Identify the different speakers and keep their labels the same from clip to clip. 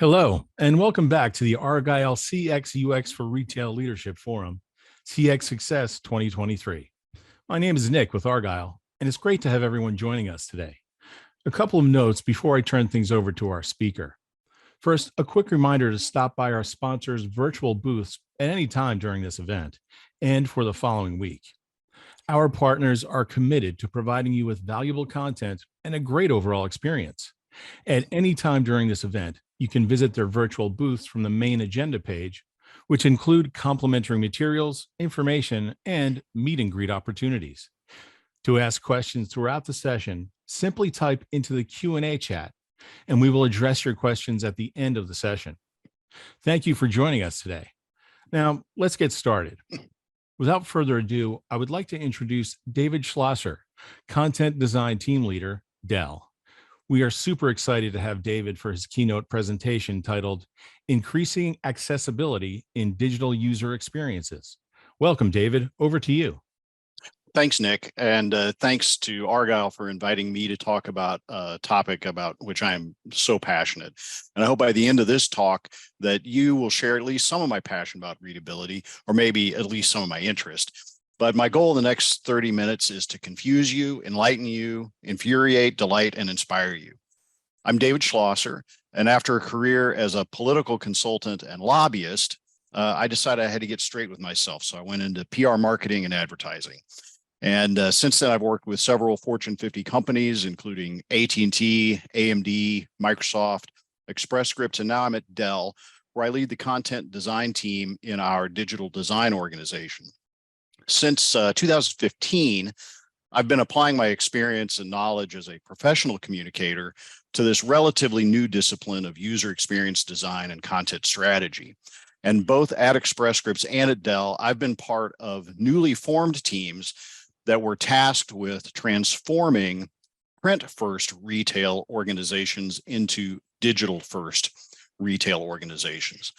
Speaker 1: Hello, and welcome back to the Argyle CX UX for Retail Leadership Forum, CX Success 2023. My name is Nick with Argyle, and it's great to have everyone joining us today. A couple of notes before I turn things over to our speaker. First, a quick reminder to stop by our sponsors' virtual booths at any time during this event and for the following week. Our partners are committed to providing you with valuable content and a great overall experience. At any time during this event, you can visit their virtual booths from the main agenda page, which include complimentary materials, information, and meet and greet opportunities. To ask questions throughout the session, simply type into the Q&A chat, and we will address your questions at the end of the session. Thank you for joining us today. Now, let's get started. Without further ado, I would like to introduce David Schlosser, Content Design Team Leader, Dell. We are super excited to have David for his keynote presentation titled Increasing Accessibility in Digital User Experiences. Welcome, David. Over to you.
Speaker 2: Thanks, Nick, and thanks to Argyle for inviting me to talk about a topic about which I am so passionate. And I hope by the end of this talk that you will share at least some of my passion about readability, or maybe at least some of my interest. But my goal in the next 30 minutes is to confuse you, enlighten you, infuriate, delight, and inspire you. I'm David Schlosser, and after a career as a political consultant and lobbyist, I decided I had to get straight with myself. So I went into PR marketing and advertising. And since then, I've worked with several Fortune 50 companies, including AT&T, AMD, Microsoft, Express Scripts, and now I'm at Dell, where I lead the content design team in our digital design organization. Since 2015, I've been applying my experience and knowledge as a professional communicator to this relatively new discipline of user experience design and content strategy. And both at Express Scripts and at Dell, I've been part of newly formed teams that were tasked with transforming print-first retail organizations into digital-first retail organizations.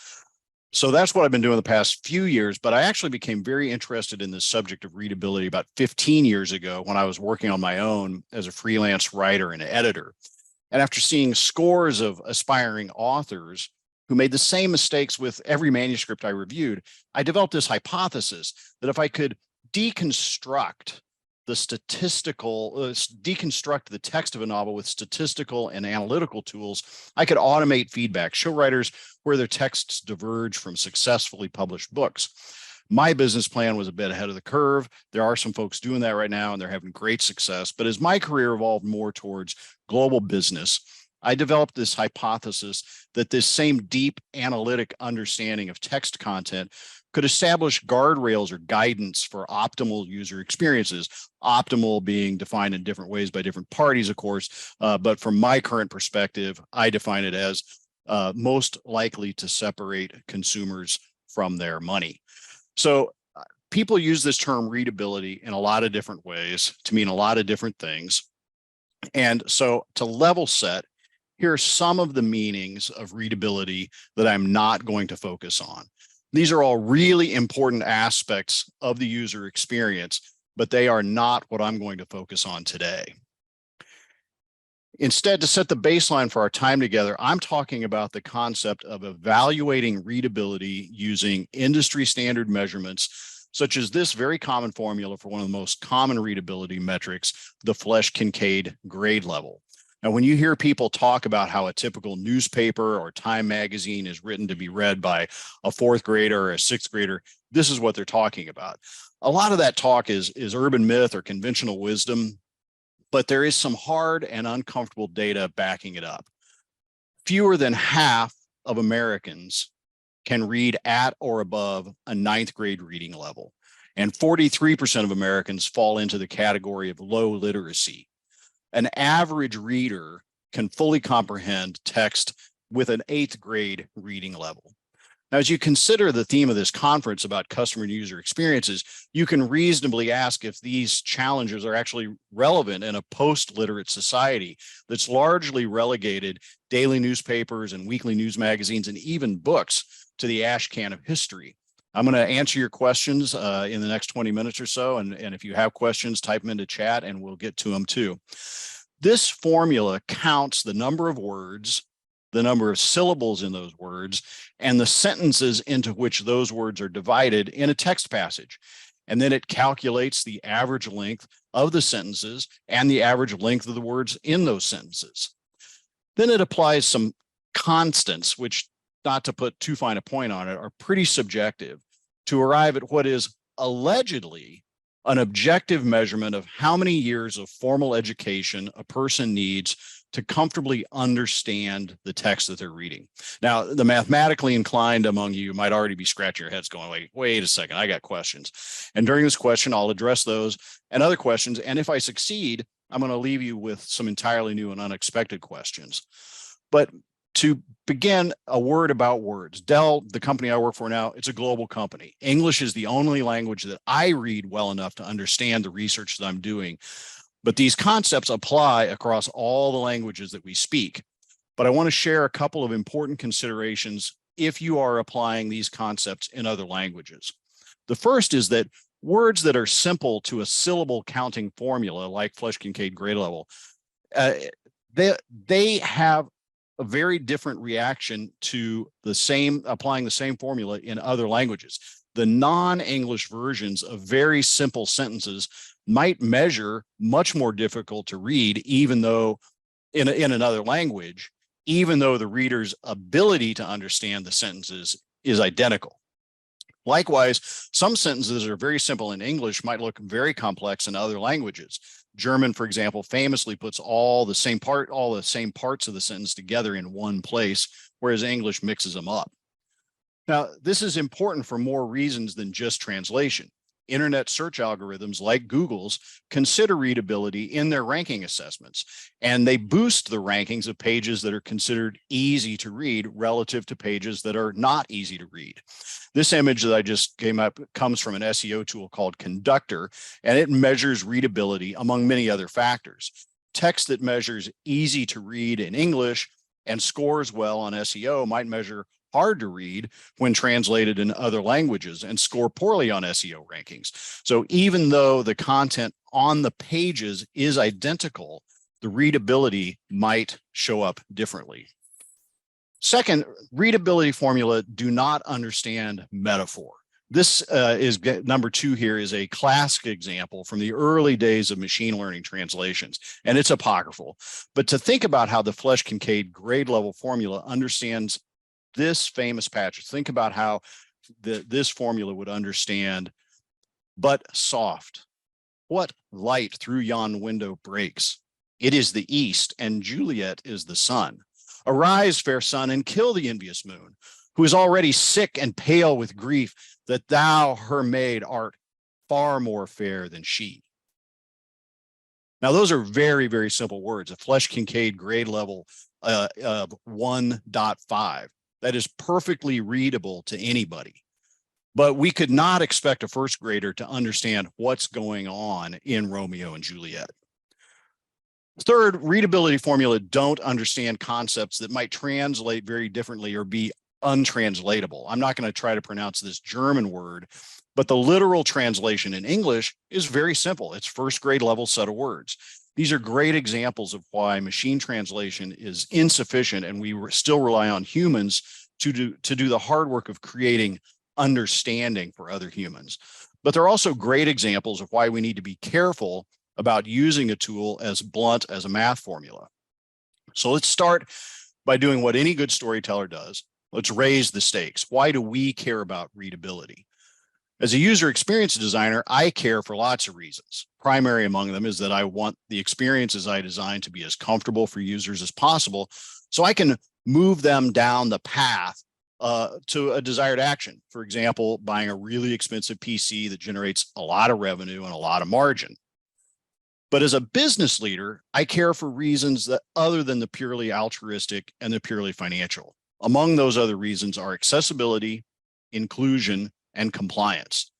Speaker 2: So that's what I've been doing the past few years, but I actually became very interested in this subject of readability about 15 years ago when I was working on my own as a freelance writer and editor. And after seeing scores of aspiring authors who made the same mistakes with every manuscript I reviewed, I developed this hypothesis that if I could deconstruct the text of a novel with statistical and analytical tools, I could automate feedback, show writers where their texts diverge from successfully published books. My business plan was a bit ahead of the curve. There are some folks doing that right now, and they're having great success. But as my career evolved more towards global business, I developed this hypothesis that this same deep analytic understanding of text content could establish guardrails or guidance for optimal user experiences, optimal being defined in different ways by different parties, of course. But from my current perspective, I define it as most likely to separate consumers from their money. So people use this term readability in a lot of different ways to mean a lot of different things. And so to level set, here are some of the meanings of readability that I'm not going to focus on. These are all really important aspects of the user experience, but they are not what I'm going to focus on today. Instead, to set the baseline for our time together, I'm talking about the concept of evaluating readability using industry standard measurements, such as this very common formula for one of the most common readability metrics, the Flesch-Kincaid grade level. Now, when you hear people talk about how a typical newspaper or Time magazine is written to be read by a fourth grader or a sixth grader, this is what they're talking about. A lot of that talk is urban myth or conventional wisdom, but there is some hard and uncomfortable data backing it up. Fewer than half of Americans can read at or above a ninth grade reading level, and 43% of Americans fall into the category of low literacy. An average reader can fully comprehend text with an eighth grade reading level. Now, as you consider the theme of this conference about customer and user experiences, you can reasonably ask if these challenges are actually relevant in a post-literate society that's largely relegated daily newspapers and weekly news magazines and even books to the ash can of history. I'm going to answer your questions in the next 20 minutes or so. And if you have questions, type them into chat and we'll get to them too. This formula counts the number of words the number of syllables in those words, and the sentences into which those words are divided in a text passage. And then it calculates the average length of the sentences and the average length of the words in those sentences. Then it applies some constants, which, not to put too fine a point on it, are pretty subjective, to arrive at what is allegedly an objective measurement of how many years of formal education a person needs to comfortably understand the text that they're reading. Now, the mathematically inclined among you might already be scratching your heads going, like, wait a second, I got questions. And during this question, I'll address those and other questions. And if I succeed, I'm going to leave you with some entirely new and unexpected questions. But to begin, a word about words. Dell, the company I work for now, it's a global company. English is the only language that I read well enough to understand the research that I'm doing. But these concepts apply across all the languages that we speak. But I want to share a couple of important considerations if you are applying these concepts in other languages. The first is that words that are simple to a syllable counting formula, like Flesch-Kincaid grade level, they have a very different reaction to applying the same formula in other languages. The non-English versions of very simple sentences might measure much more difficult to read, even though in another language, even though the reader's ability to understand the sentences is identical. Likewise, some sentences that are very simple in English might look very complex in other languages. German, for example, famously puts all the same parts of the sentence together in one place, whereas English mixes them up. Now, this is important for more reasons than just translation. Internet search algorithms like Google's consider readability in their ranking assessments, and they boost the rankings of pages that are considered easy to read relative to pages that are not easy to read. This image that I just came up comes from an SEO tool called Conductor, and it measures readability among many other factors. Text that measures easy to read in English and scores well on SEO might measure hard to read when translated in other languages and score poorly on SEO rankings. So even though the content on the pages is identical, the readability might show up differently. Second, readability formula do not understand metaphor. This is number 2 here is a classic example from the early days of machine learning translations, and it's apocryphal. But to think about how the Flesch-Kincaid grade level formula understands this famous passage, think about how this formula would understand, but soft. What light through yon window breaks? It is the east, and Juliet is the sun. Arise, fair sun, and kill the envious moon, who is already sick and pale with grief, that thou, her maid, art far more fair than she. Now, those are very, very simple words, a Flesch-Kincaid grade level of 1.5. That is perfectly readable to anybody. But we could not expect a first grader to understand what's going on in Romeo and Juliet. Third, readability formula don't understand concepts that might translate very differently or be untranslatable. I'm not going to try to pronounce this German word, but the literal translation in English is very simple. It's first grade level set of words. These are great examples of why machine translation is insufficient, and we still rely on humans to do the hard work of creating understanding for other humans. But they're also great examples of why we need to be careful about using a tool as blunt as a math formula. So let's start by doing what any good storyteller does. Let's raise the stakes. Why do we care about readability? As a user experience designer, I care for lots of reasons. Primary among them is that I want the experiences I design to be as comfortable for users as possible, so I can move them down the path to a desired action. For example, buying a really expensive PC that generates a lot of revenue and a lot of margin. But as a business leader, I care for reasons that other than the purely altruistic and the purely financial. Among those other reasons are accessibility, inclusion, and compliance.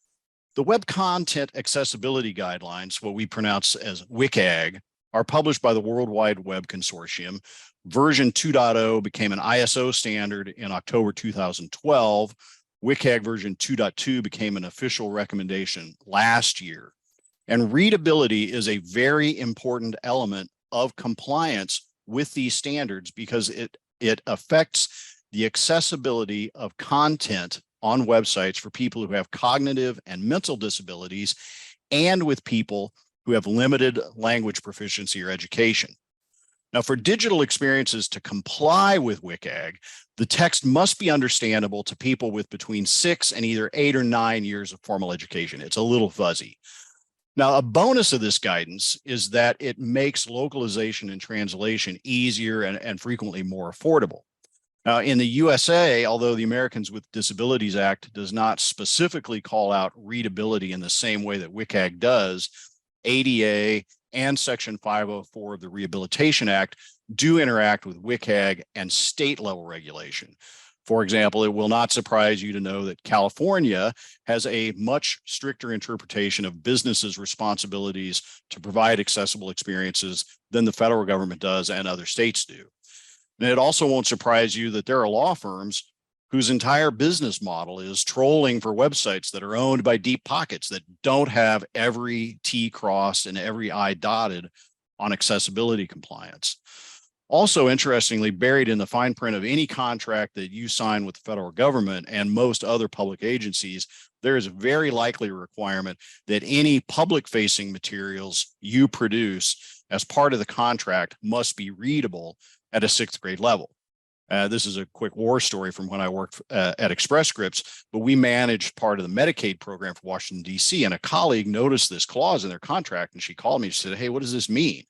Speaker 2: The Web Content Accessibility Guidelines, what we pronounce as WCAG, are published by the World Wide Web Consortium. Version 2.0 became an ISO standard in October 2012. WCAG version 2.2 became an official recommendation last year. And readability is a very important element of compliance with these standards because it it affects the accessibility of content on websites for people who have cognitive and mental disabilities and with people who have limited language proficiency or education. Now, for digital experiences to comply with WCAG, the text must be understandable to people with between 6 and either 8 or 9 years of formal education. It's a little fuzzy. Now, a bonus of this guidance is that it makes localization and translation easier and frequently more affordable. Now, in the USA, although the Americans with Disabilities Act does not specifically call out readability in the same way that WCAG does, ADA and Section 504 of the Rehabilitation Act do interact with WCAG and state level regulation. For example, it will not surprise you to know that California has a much stricter interpretation of businesses' responsibilities to provide accessible experiences than the federal government does and other states do. And it also won't surprise you that there are law firms whose entire business model is trolling for websites that are owned by deep pockets that don't have every T crossed and every I dotted on accessibility compliance. Also, interestingly, buried in the fine print of any contract that you sign with the federal government and most other public agencies, there is a very likely requirement that any public-facing materials you produce as part of the contract must be readable at a 6th grade level. This is a quick war story from when I worked at Express Scripts, but we managed part of the Medicaid program for Washington, D.C., and a colleague noticed this clause in their contract, and she called me and said, "Hey, what does this mean?"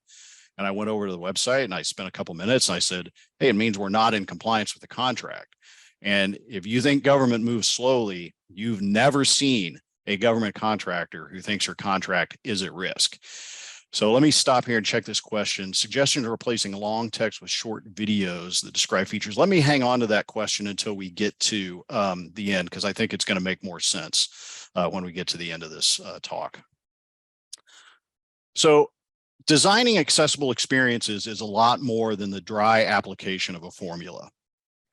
Speaker 2: And I went over to the website and I spent a couple minutes and I said, "Hey, it means we're not in compliance with the contract. And if you think government moves slowly, you've never seen a government contractor who thinks her contract is at risk." So let me stop here and check this question. Suggestion of replacing long text with short videos that describe features. Let me hang on to that question until we get to the end, because I think it's going to make more sense when we get to the end of this talk. So designing accessible experiences is a lot more than the dry application of a formula.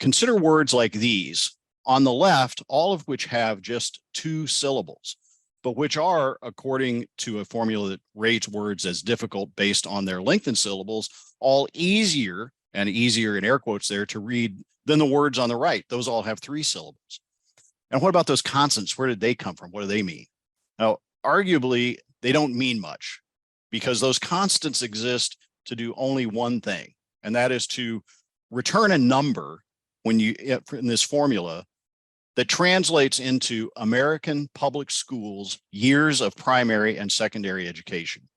Speaker 2: Consider words like these. On the left, all of which have just 2 syllables, but which are, according to a formula that rates words as difficult based on their length in syllables, all easier, and easier in air quotes there, to read than the words on the right. Those all have 3 syllables. And what about those consonants? Where did they come from? What do they mean? Now, arguably, they don't mean much, because those constants exist to do only one thing, and that is to return a number when you in this formula that translates into American public schools years of primary and secondary education.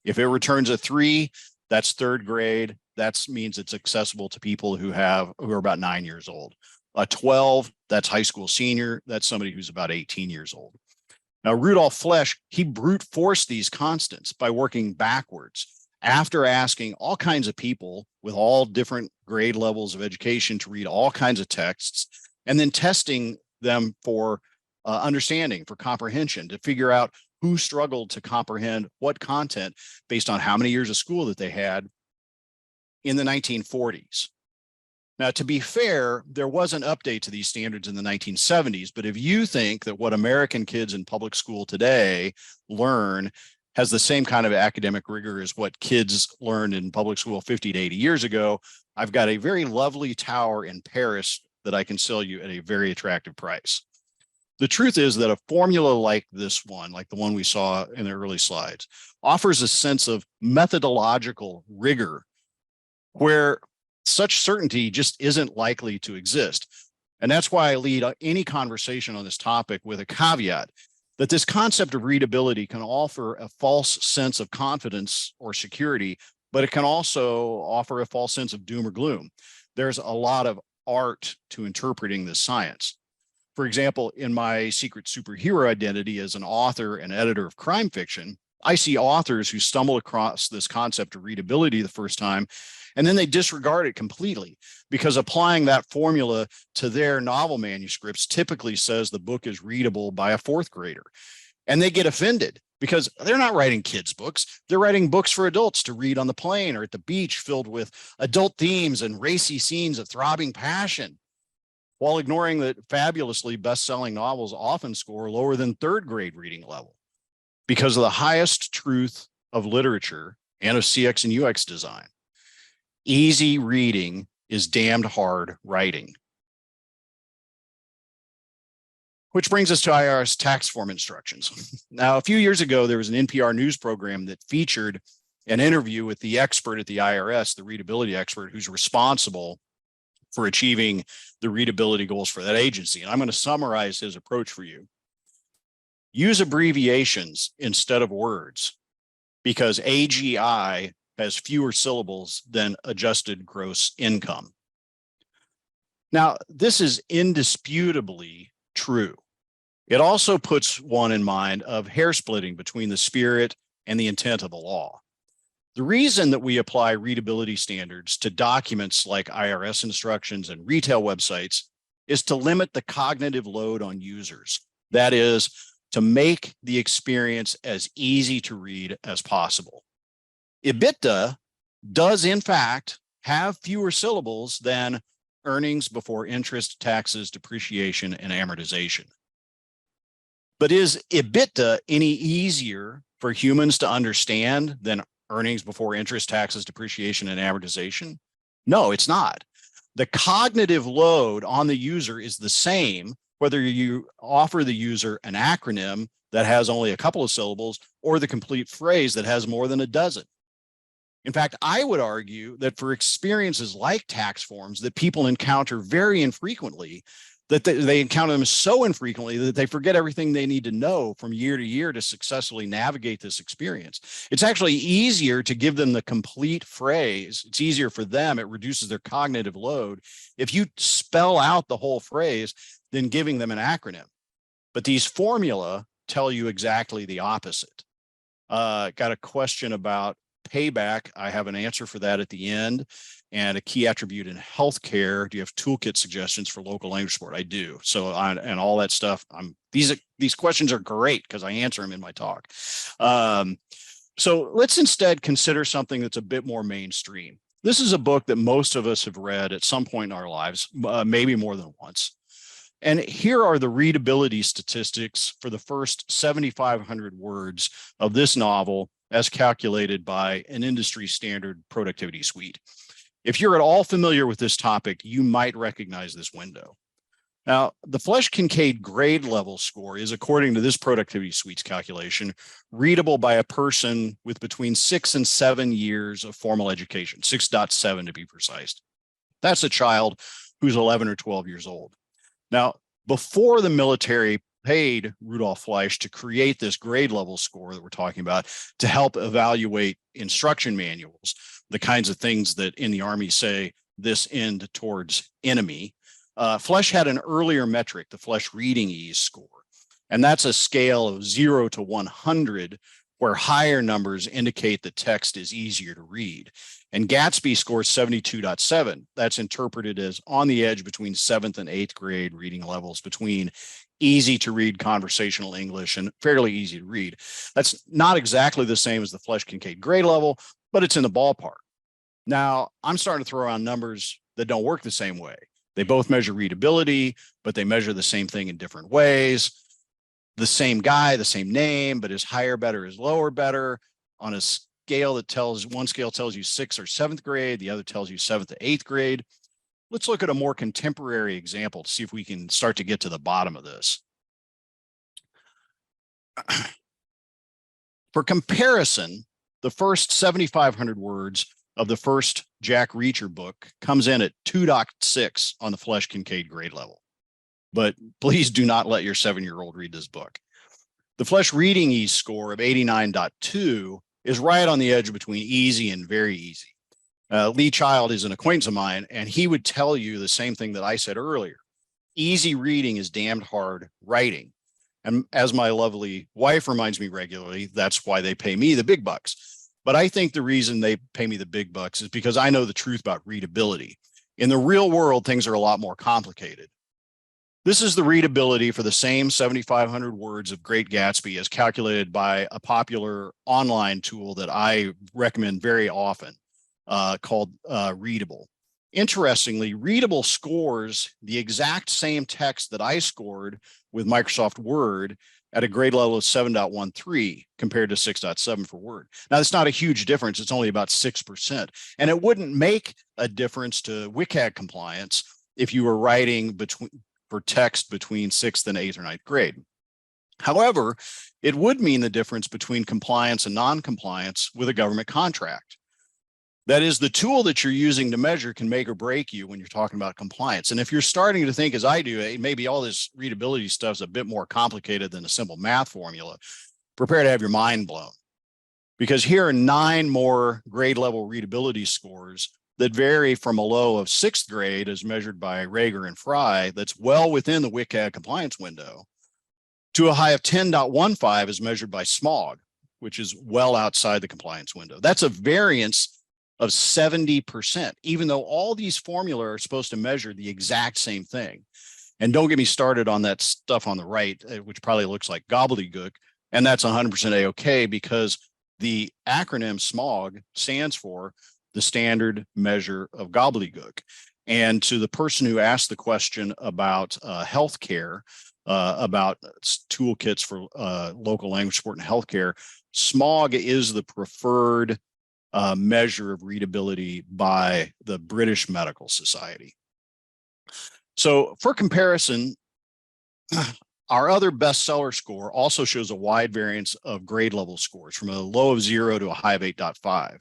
Speaker 2: If it returns a 3, that's 3rd grade. That means it's accessible to people who are about 9 years old. A 12, that's high school senior. That's somebody who's about 18 years old. Now, Rudolf Flesch, he brute forced these constants by working backwards after asking all kinds of people with all different grade levels of education to read all kinds of texts, and then testing them for understanding, for comprehension, to figure out who struggled to comprehend what content based on how many years of school that they had in the 1940s. Now, to be fair, there was an update to these standards in the 1970s, but if you think that what American kids in public school today learn has the same kind of academic rigor as what kids learned in public school 50 to 80 years ago, I've got a very lovely tower in Paris that I can sell you at a very attractive price. The truth is that a formula like this one, like the one we saw in the early slides, offers a sense of methodological rigor where such certainty just isn't likely to exist. And that's why I lead any conversation on this topic with a caveat that this concept of readability can offer a false sense of confidence or security, but it can also offer a false sense of doom or gloom. There's a lot of art to interpreting this science. For example, in my secret superhero identity as an author and editor of crime fiction, I see authors who stumble across this concept of readability the first time, and then they disregard it completely, because applying that formula to their novel manuscripts typically says the book is readable by a 4th grader. And they get offended because they're not writing kids' books. They're writing books for adults to read on the plane or at the beach, filled with adult themes and racy scenes of throbbing passion, while ignoring that fabulously best-selling novels often score lower than 3rd grade reading level because of the highest truth of literature and of CX and UX design. Easy reading is damned hard writing. Which brings us to IRS tax form instructions. Now, a few years ago, there was an NPR news program that featured an interview with the expert at the IRS, the readability expert, who's responsible for achieving the readability goals for that agency. And I'm going to summarize his approach for you. Use abbreviations instead of words, because AGI has fewer syllables than adjusted gross income. Now, this is indisputably true. It also puts one in mind of hair splitting between the spirit and the intent of the law. The reason that we apply readability standards to documents like IRS instructions and retail websites is to limit the cognitive load on users. That is, to make the experience as easy to read as possible. EBITDA does, in fact, have fewer syllables than earnings before interest, taxes, depreciation, and amortization. But is EBITDA any easier for humans to understand than earnings before interest, taxes, depreciation, and amortization? No, it's not. The cognitive load on the user is the same, whether you offer the user an acronym that has only a couple of syllables or the complete phrase that has more than a dozen. In fact, I would argue that for experiences like tax forms that people encounter very infrequently, that they encounter them so infrequently that they forget everything they need to know from year to year to successfully navigate this experience. It's actually easier to give them the complete phrase. It's easier for them. It reduces their cognitive load if you spell out the whole phrase than giving them an acronym. But these formula tell you exactly the opposite. Got a question about payback. I have an answer for that at the end. And a key attribute in healthcare. Do you have toolkit suggestions for local language support? I do. So and all that stuff. These questions are great because I answer them in my talk. So let's instead consider something that's a bit more mainstream. This is a book that most of us have read at some point in our lives, maybe more than once. And here are the readability statistics for the first 7,500 words of this novel as calculated by an industry standard productivity suite. If you're at all familiar with this topic, you might recognize this window. Now, the Flesch-Kincaid grade level score is, according to this productivity suite's calculation, readable by a person with between 6 and 7 years of formal education, 6.7 to be precise. That's a child who's 11 or 12 years old. Now, before the military paid Rudolf Fleisch to create this grade level score that we're talking about to help evaluate instruction manuals, the kinds of things that in the Army say this end towards enemy, Fleisch had an earlier metric, the Fleisch reading ease score. And that's a scale of 0 to 100, where higher numbers indicate the text is easier to read. And Gatsby scores 72.7. That's interpreted as on the edge between 7th and 8th grade reading levels, between easy to read conversational English and fairly easy to read. That's not exactly the same as the Flesch-Kincaid grade level, but it's in the ballpark. Now, I'm starting to throw around numbers that don't work the same way. They both measure readability, but they measure the same thing in different ways. The same guy, the same name, but is higher better, is lower better on a scale that tells, one scale tells you 6th or 7th grade, the other tells you 7th to 8th grade. Let's look at a more contemporary example to see if we can start to get to the bottom of this. For comparison, the first 7,500 words of the first Jack Reacher book comes in at 2.6 on the Flesch-Kincaid grade level. But please do not let your 7-year-old read this book. The Fleisch reading ease score of 89.2 is right on the edge between easy and very easy. Lee Child is an acquaintance of mine, and he would tell you the same thing that I said earlier. Easy reading is damned hard writing. And as my lovely wife reminds me regularly, that's why they pay me the big bucks. But I think the reason they pay me the big bucks is because I know the truth about readability. In the real world, things are a lot more complicated. This is the readability for the same 7,500 words of Great Gatsby as calculated by a popular online tool that I recommend very often called Readable. Interestingly, Readable scores the exact same text that I scored with Microsoft Word at a grade level of 7.13 compared to 6.7 for Word. Now, that's not a huge difference. It's only about 6%. And it wouldn't make a difference to WCAG compliance if you were writing for text between 6th and 8th or 9th grade. However, it would mean the difference between compliance and non-compliance with a government contract. That is, the tool that you're using to measure can make or break you when you're talking about compliance. And if you're starting to think, as I do, maybe all this readability stuff is a bit more complicated than a simple math formula, prepare to have your mind blown. Because here are 9 more grade level readability scores that vary from a low of 6th grade as measured by Rager and Fry, that's well within the WCAG compliance window, to a high of 10.15 as measured by SMOG, which is well outside the compliance window. That's a variance of 70%, even though all these formula are supposed to measure the exact same thing. And don't get me started on that stuff on the right, which probably looks like gobbledygook. And that's 100% A-OK because the acronym SMOG stands for the standard measure of gobbledygook. And to the person who asked the question about healthcare, about toolkits for local language support and healthcare, SMOG is the preferred measure of readability by the British Medical Society. So for comparison, our other bestseller score also shows a wide variance of grade level scores from a low of 0 to a high of 8.5.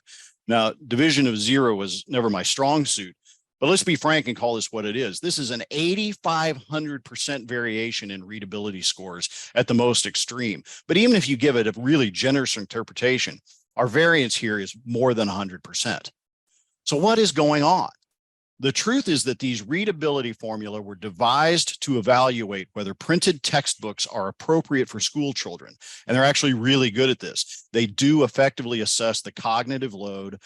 Speaker 2: Now, division of 0 was never my strong suit, but let's be frank and call this what it is. This is an 8,500% variation in readability scores at the most extreme. But even if you give it a really generous interpretation, our variance here is more than 100%. So what is going on? The truth is that these readability formula were devised to evaluate whether printed textbooks are appropriate for school children. And they're actually really good at this. They do effectively assess the cognitive load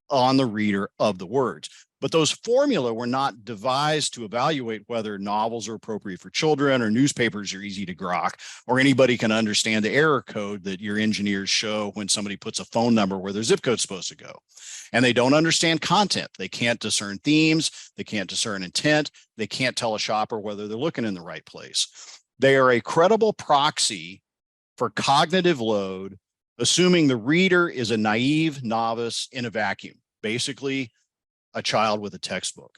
Speaker 2: on the reader of the words. But those formula were not devised to evaluate whether novels are appropriate for children or newspapers are easy to grok, or anybody can understand the error code that your engineers show when somebody puts a phone number where their zip code's supposed to go. And they don't understand content. They can't discern themes. They can't discern intent. They can't tell a shopper whether they're looking in the right place. They are a credible proxy for cognitive load, assuming the reader is a naive novice in a vacuum, basically a child with a textbook.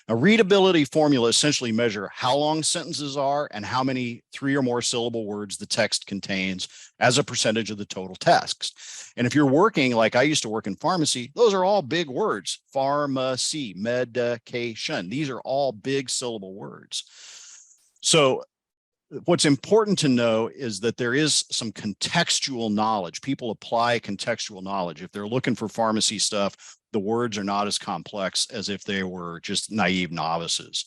Speaker 2: Now, readability formula essentially measure how long sentences are and how many 3 or more syllable words the text contains as a percentage of the total text. And if you're working, like I used to work in pharmacy, those are all big words. Pharmacy, medication. These are all big syllable words. So what's important to know is that there is some contextual knowledge. People apply contextual knowledge. If they're looking for pharmacy stuff, the words are not as complex as if they were just naive novices.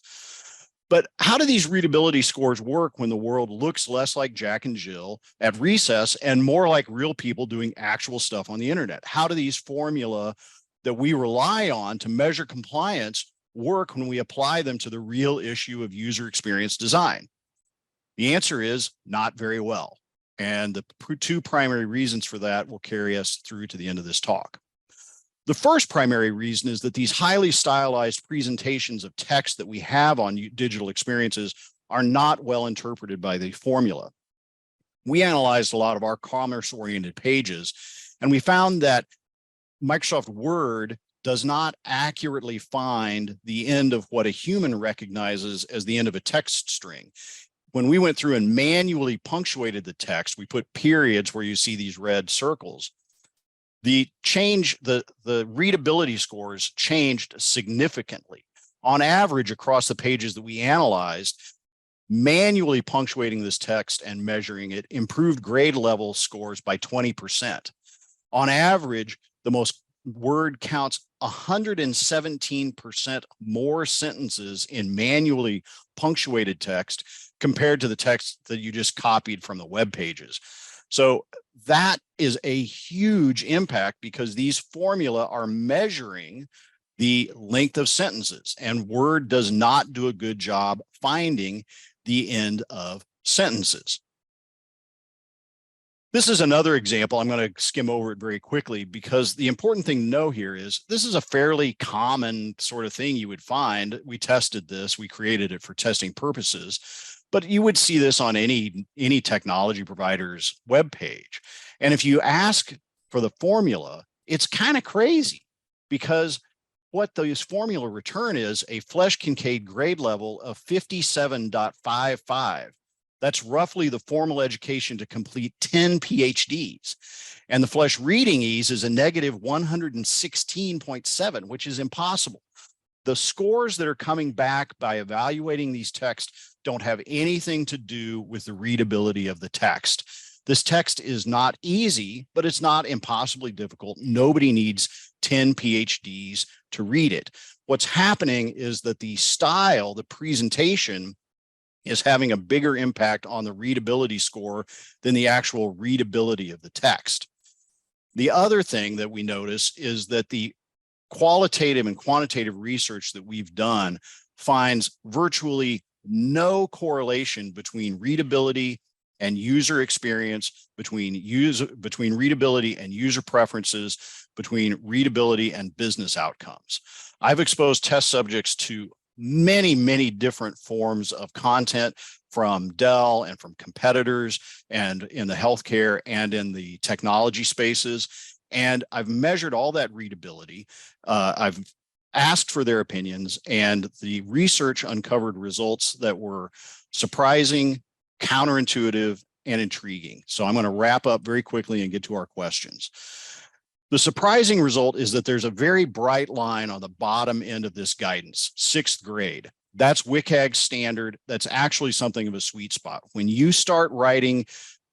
Speaker 2: But how do these readability scores work when the world looks less like Jack and Jill at recess and more like real people doing actual stuff on the internet? How do these formula that we rely on to measure compliance work when we apply them to the real issue of user experience design? The answer is not very well. And the 2 primary reasons for that will carry us through to the end of this talk. The first primary reason is that these highly stylized presentations of text that we have on digital experiences are not well interpreted by the formula. We analyzed a lot of our commerce-oriented pages, and we found that Microsoft Word does not accurately find the end of what a human recognizes as the end of a text string. When we went through and manually punctuated the text, we put periods where you see these red circles. The readability scores changed significantly. On average, across the pages that we analyzed, manually punctuating this text and measuring it improved grade level scores by 20%. On average, the most Word counts 117% more sentences in manually punctuated text compared to the text that you just copied from the web pages. So that is a huge impact because these formula are measuring the length of sentences, and Word does not do a good job finding the end of sentences. This is another example. I'm going to skim over it very quickly because the important thing to know here is this is a fairly common sort of thing you would find. We tested this, we created it for testing purposes, but you would see this on any technology provider's web page. And if you ask for the formula, it's kind of crazy because what those formula return is a Flesch-Kincaid grade level of 57.55. That's roughly the formal education to complete 10 PhDs. And the Flesch reading ease is a negative 116.7, which is impossible. The scores that are coming back by evaluating these texts don't have anything to do with the readability of the text. This text is not easy, but it's not impossibly difficult. Nobody needs 10 PhDs to read it. What's happening is that the style, the presentation, is having a bigger impact on the readability score than the actual readability of the text. The other thing that we notice is that the qualitative and quantitative research that we've done finds virtually no correlation between readability and user experience, between readability and user preferences, between readability and business outcomes. I've exposed test subjects to many different forms of content from Dell and from competitors and in the healthcare and in the technology spaces. And I've measured all that readability. I've asked for their opinions, and the research uncovered results that were surprising, counterintuitive, and intriguing. So I'm going to wrap up very quickly and get to our questions. The surprising result is that there's a very bright line on the bottom end of this guidance, 6th grade. That's WCAG standard. That's actually something of a sweet spot. When you start writing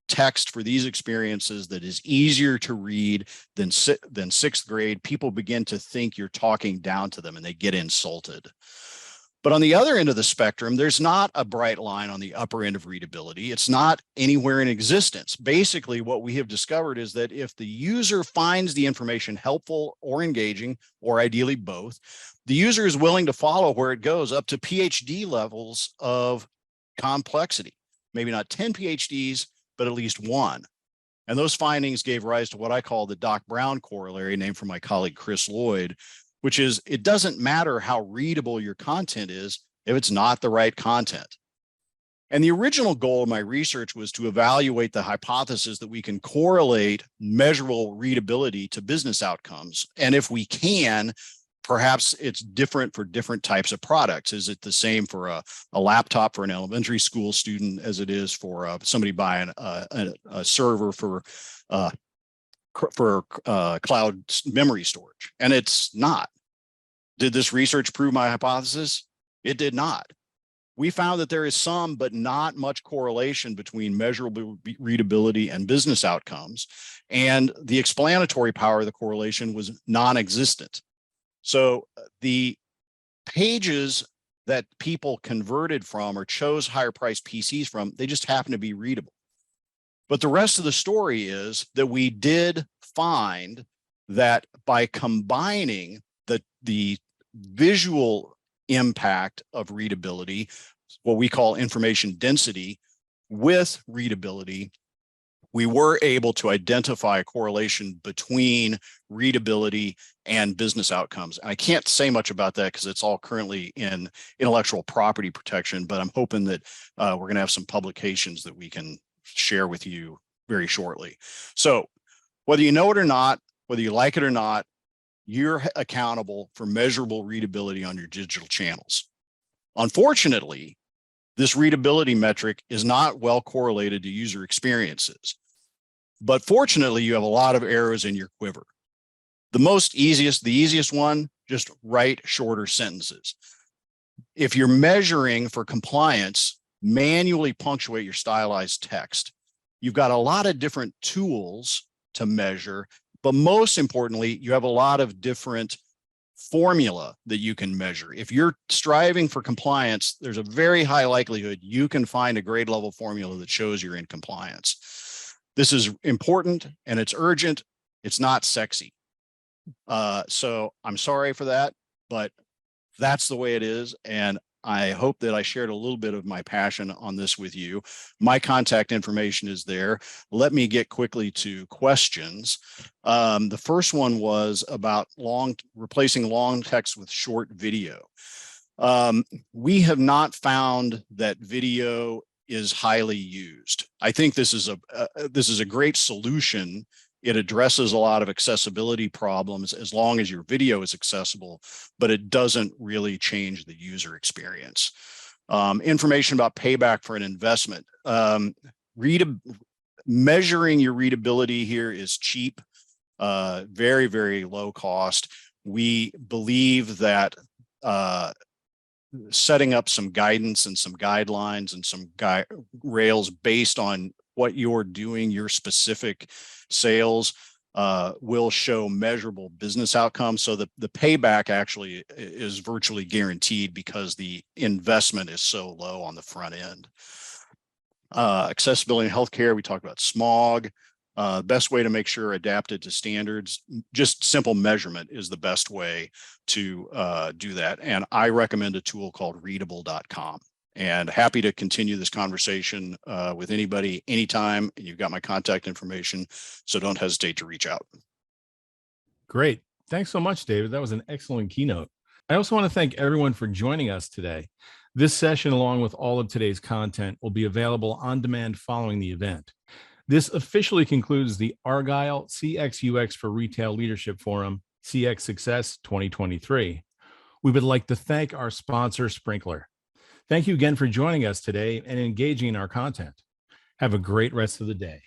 Speaker 2: text for these experiences that is easier to read than 6th grade, people begin to think you're talking down to them and they get insulted. But on the other end of the spectrum, there's not a bright line on the upper end of readability. It's not anywhere in existence. Basically, what we have discovered is that if the user finds the information helpful or engaging, or ideally both, the user is willing to follow where it goes up to PhD levels of complexity. Maybe not 10 PhDs, but at least one. And those findings gave rise to what I call the Doc Brown corollary, named for my colleague Chris Lloyd, which is it doesn't matter how readable your content is if it's not the right content. And the original goal of my research was to evaluate the hypothesis that we can correlate measurable readability to business outcomes. And if we can, perhaps it's different for different types of products. Is it the same for a laptop for an elementary school student as it is for somebody buying a server for cloud memory storage? And it's not. Did this research prove my hypothesis? It did not. We found that there is some, but not much correlation between measurable readability and business outcomes. And the explanatory power of the correlation was non-existent. So the pages that people converted from or chose higher priced PCs from, they just happen to be readable. But the rest of the story is that we did find that by combining the visual impact of readability, what we call information density, with readability, we were able to identify a correlation between readability and business outcomes. And I can't say much about that because it's all currently in intellectual property protection, but I'm hoping that we're going to have some publications that we can share with you very shortly. So whether you know it or not, whether you like it or not, you're accountable for measurable readability on your digital channels. Unfortunately, this readability metric is not well correlated to user experiences. But fortunately, you have a lot of arrows in your quiver. The easiest one, just write shorter sentences. If you're measuring for compliance, manually punctuate your stylized text. You've got a lot of different tools to measure, but most importantly, you have a lot of different formula that you can measure. If you're striving for compliance, there's a very high likelihood you can find a grade level formula that shows you're in compliance. This is important and it's urgent. It's not sexy. So I'm sorry for that, but that's the way it is. And I hope that I shared a little bit of my passion on this with you. My contact information is there. Let me get quickly to questions. The first one was about replacing long text with short video. We have not found that video is highly used. I think this is a great solution. It addresses a lot of accessibility problems as long as your video is accessible, but it doesn't really change the user experience. Information about payback for an investment. Measuring your readability here is cheap, very, very low cost. We believe that setting up some guidance and some guidelines and some rails based on what you're doing, your specific sales, will show measurable business outcomes. So the payback actually is virtually guaranteed because the investment is so low on the front end. Accessibility in healthcare, we talked about smog. Best way to make sure adapted to standards, just simple measurement is the best way to do that. And I recommend a tool called readable.com. And happy to continue this conversation with anybody, anytime. You've got my contact information, so don't hesitate to reach out.
Speaker 1: Great. Thanks so much, David. That was an excellent keynote. I also want to thank everyone for joining us today. This session, along with all of today's content, will be available on demand following the event. This officially concludes the Argyle CX/UX for Retail Leadership Forum, CX Success 2023. We would like to thank our sponsor, Sprinkler. Thank you again for joining us today and engaging in our content. Have a great rest of the day.